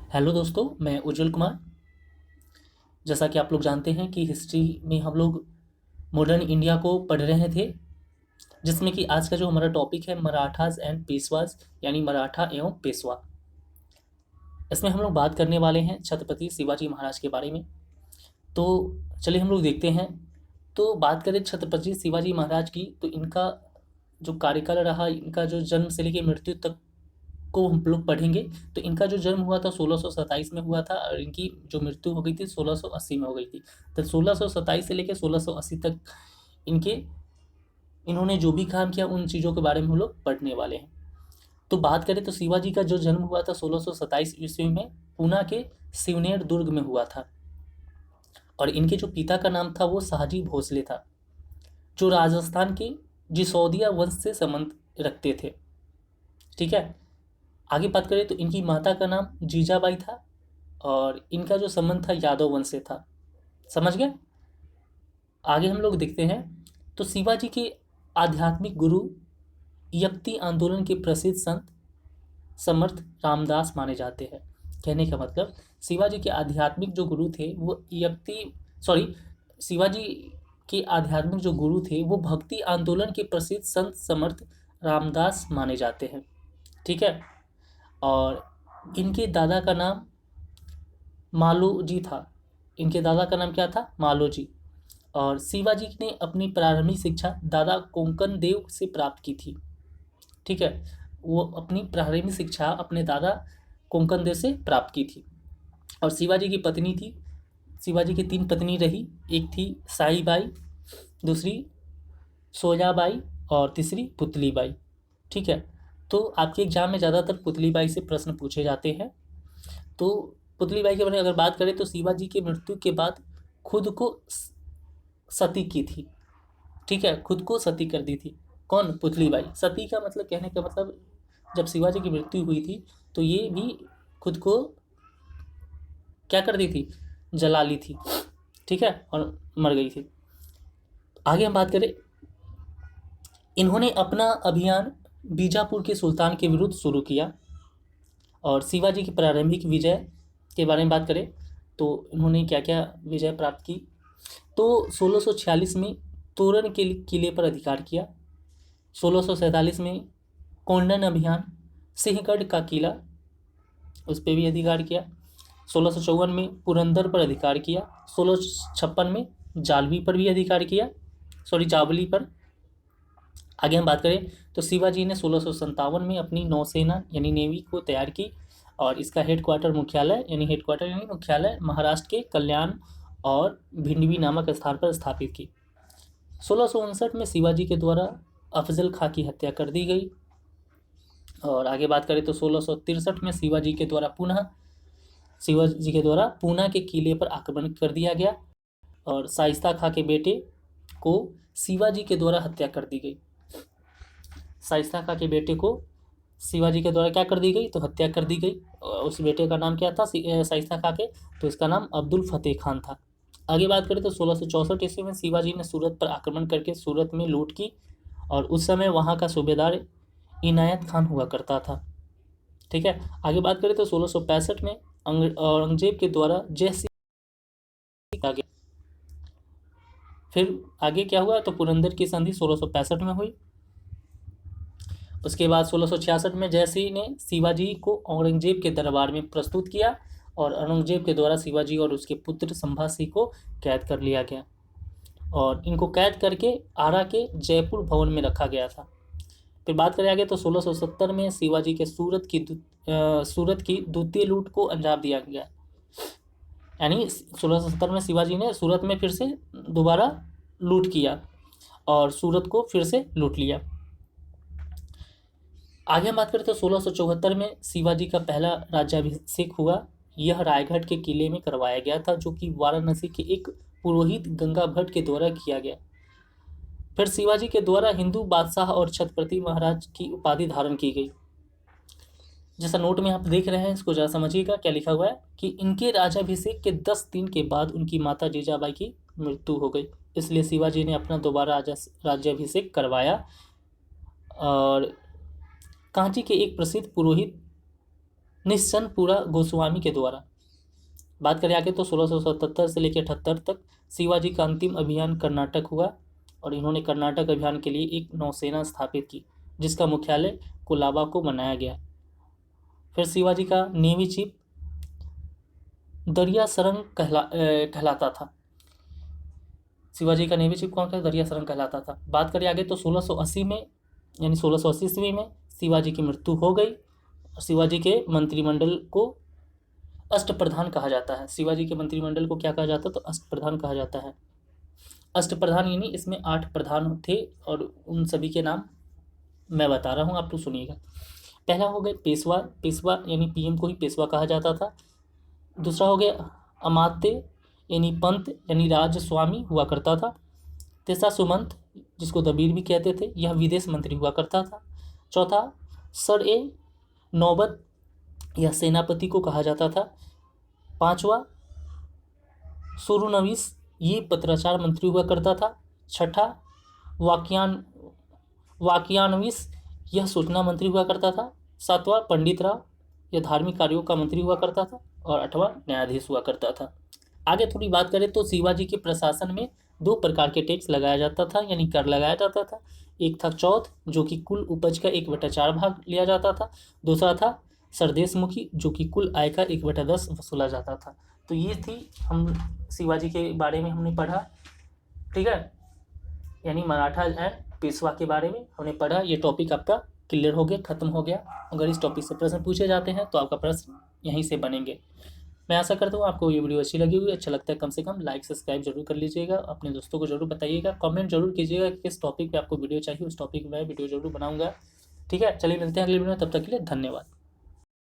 Hello दोस्तों, मैं उज्जवल कुमार। जैसा कि आप लोग जानते हैं कि हिस्ट्री में हम लोग मॉडर्न इंडिया को पढ़ रहे थे, जिसमें कि आज का जो हमारा टॉपिक है मराठास एंड पेशवाज, यानी मराठा एवं पेशवा। इसमें हम लोग बात करने वाले हैं छत्रपति शिवाजी महाराज के बारे में। तो चलिए हम लोग देखते हैं। तो बात करें छत्रपति शिवाजी महाराज की, तो इनका जो कार्यकाल रहा, इनका जो जन्म से लेकर मृत्यु तक को हम लोग पढ़ेंगे। तो इनका जो जन्म हुआ था 1627 में हुआ था और इनकी जो मृत्यु हो गई थी 1680 में हो गई थी। तो 1627 से लेकर 1680 तक इनके इन्होंने जो भी काम किया उन चीज़ों के बारे में हम लोग पढ़ने वाले हैं। तो बात करें तो शिवाजी का जो जन्म हुआ था 1627 ईस्वी में पूना के सिवनेर दुर्ग में हुआ था। और इनके जो पिता का नाम था वो शाहजी भोसले था, जो राजस्थान के जिसौदिया वंश से संबंध रखते थे। ठीक है। आगे बात करें तो इनकी माता का नाम जीजाबाई था और इनका जो संबंध था यादव वंश से था। समझ गए। आगे हम लोग देखते हैं। तो शिवाजी के आध्यात्मिक गुरु यक्ति आंदोलन के प्रसिद्ध संत समर्थ रामदास माने जाते हैं। कहने का मतलब शिवाजी के आध्यात्मिक जो गुरु थे वो शिवाजी के आध्यात्मिक जो गुरु थे वो भक्ति आंदोलन के प्रसिद्ध संत समर्थ रामदास माने जाते हैं। ठीक है। और इनके दादा का नाम मालो जी था। इनके दादा का नाम क्या था? मालो जी। और शिवाजी ने अपनी प्रारंभिक शिक्षा दादा कोंकण देव से प्राप्त की थी। ठीक है। वो अपनी प्रारंभिक शिक्षा अपने दादा कोंकण देव से प्राप्त की थी। और शिवाजी की पत्नी थी, शिवाजी की 3 पत्नी रही। एक थी साईबाई, दूसरी सोजाबाई और तीसरी पुतलीबाई। ठीक है। तो आपके एग्जाम में ज़्यादातर पुतलीबाई से प्रश्न पूछे जाते हैं। तो पुतलीबाई के बारे में अगर बात करें तो शिवाजी की मृत्यु के बाद खुद को सती की थी। ठीक है, खुद को सती कर दी थी। कौन? पुतलीबाई। सती का मतलब, कहने का मतलब, जब शिवाजी की मृत्यु हुई थी तो ये भी खुद को क्या कर दी थी? जला ली थी। ठीक है, और मर गई थी। आगे हम बात करें, इन्होंने अपना अभियान बीजापुर के सुल्तान के विरुद्ध शुरू किया। और शिवाजी की प्रारंभिक विजय के बारे में बात करें तो इन्होंने क्या क्या विजय प्राप्त की। तो 1646 में तोरण के किले पर अधिकार किया। 1647 में कोंडन अभियान, सिंहगढ़ का किला, उस पर भी अधिकार किया। 1654 में पुरंदर पर अधिकार किया। 1656 में जालवी पर भी अधिकार किया, जावली पर। आगे हम बात करें तो शिवाजी ने 1657 में अपनी नौसेना यानी नेवी को तैयार की और इसका मुख्यालय महाराष्ट्र के कल्याण और भिंडवी नामक स्थान पर स्थापित की। 1659 में शिवाजी के द्वारा अफजल खां की हत्या कर दी गई। और आगे बात करें तो 1663 में शिवाजी के द्वारा पूना के किले पर आक्रमण कर दिया गया और शाइस्ता खां के बेटे को शिवाजी के द्वारा हत्या कर दी गई। शाइस्ता खां के बेटे को शिवाजी के द्वारा क्या कर दी गई? तो हत्या कर दी गई। उस बेटे का नाम क्या था शाइस्ता खां के? तो इसका नाम अब्दुल फतेह खान था। आगे बात करें तो 1664 ईस्वी में शिवाजी ने सूरत पर आक्रमण करके सूरत में लूट की और उस समय वहाँ का सूबेदार इनायत खान हुआ करता था। ठीक है। आगे बात करें तो 1665 में औरंगजेब के द्वारा जय सिंह आ गया। फिर आगे क्या हुआ? तो पुरंदर की संधि 1665 में हुई। उसके बाद 1666 में जय सिंह ने शिवाजी को औरंगजेब के दरबार में प्रस्तुत किया और औरंगजेब के द्वारा शिवाजी और उसके पुत्र संभा सिंह को कैद कर लिया गया और इनको कैद करके आरा के जयपुर भवन में रखा गया था। फिर बात करें आगे तो 1670 में शिवाजी के सूरत की द्वितीय लूट को अंजाम दिया गया। यानी 1670 में शिवाजी ने सूरत में फिर से दोबारा लूट किया और सूरत को फिर से लूट लिया। आगे हम बात करें तो 1674 में शिवाजी का पहला राज्याभिषेक हुआ। यह रायगढ़ के किले में करवाया गया था, जो कि वाराणसी के एक पुरोहित गंगा भट्ट के द्वारा किया गया। फिर शिवाजी के द्वारा हिंदू बादशाह और छत्रपति महाराज की उपाधि धारण की गई। जैसा नोट में आप देख रहे हैं, इसको जरा समझिएगा क्या लिखा हुआ है कि इनके राज्याभिषेक के 10 दिन के बाद उनकी माता जीजाबाई की मृत्यु हो गई, इसलिए शिवाजी ने अपना दोबारा राज्याभिषेक करवाया। और कांची के एक प्रसिद्ध पुरोहित निश्चनपुरा गोस्वामी के द्वारा। बात करें आगे तो 1677 से लेकर 78 तक शिवाजी का अंतिम अभियान कर्नाटक हुआ और इन्होंने कर्नाटक अभियान के लिए एक नौसेना स्थापित की जिसका मुख्यालय कोलाबा को बनाया गया। फिर शिवाजी का नेवी चीफ दरिया सरंग कहलाता था। शिवाजी का नेवी चीफ कौन था? दरिया सरंग कहलाता था। बात करें आगे तो 1680 में यानी 1680 ईस्वी में शिवाजी की मृत्यु हो गई। शिवाजी के मंत्रिमंडल को अष्टप्रधान कहा जाता है। शिवाजी के मंत्रिमंडल को क्या कहा जाता है? तो अष्टप्रधान कहा जाता है। अष्टप्रधान यानी इसमें 8 प्रधान थे और उन सभी के नाम मैं बता रहा हूँ, आप तो सुनिएगा। पहला हो गया पेशवा। पेशवा यानी पीएम को ही पेशवा कहा जाता था। दूसरा हो गया अमात्य यानी पंत यानी राजस्वामी हुआ करता था। तीसरा सुमंत जिसको दबीर भी कहते थे, यह विदेश मंत्री हुआ करता था। चौथा सर ए नौबत, यह सेनापति को कहा जाता था। पांचवा सुरुनवीस, ये पत्राचार मंत्री हुआ करता था। छठा वाक्यानवीस, यह सूचना मंत्री हुआ करता था। सातवां पंडित राव, यह धार्मिक कार्यों का मंत्री हुआ करता था। और 8वां न्यायाधीश हुआ करता था। आगे थोड़ी बात करें तो शिवाजी के प्रशासन में 2 प्रकार के टैक्स लगाया जाता था यानी कर लगाया जाता था। एक था चौथ जो कि कुल उपज का 1/4 भाग लिया जाता था। दूसरा था सरदेशमुखी जो कि कुल आय का 1/10 वसूला जाता था। तो ये थी हम शिवाजी के बारे में हमने पढ़ा, ठीक है, यानी मराठा एंड पेशवा के बारे में हमने पढ़ा। ये टॉपिक आपका क्लियर हो गया, खत्म हो गया। अगर इस टॉपिक से प्रश्न पूछे जाते हैं तो आपका प्रश्न यहीं से बनेंगे। मैं आशा करता हूँ आपको ये वीडियो अच्छी लगी हुई, अच्छा लगता है कम से कम लाइक सब्सक्राइब जरूर कर लीजिएगा। अपने दोस्तों को जरूर बताइएगा, कमेंट जरूर कीजिएगा कि किस टॉपिक पे आपको वीडियो चाहिए, उस टॉपिक में मैं वीडियो जरूर बनाऊंगा। ठीक है, चलिए मिलते हैं अगले वीडियो में, तब तक के लिए धन्यवाद।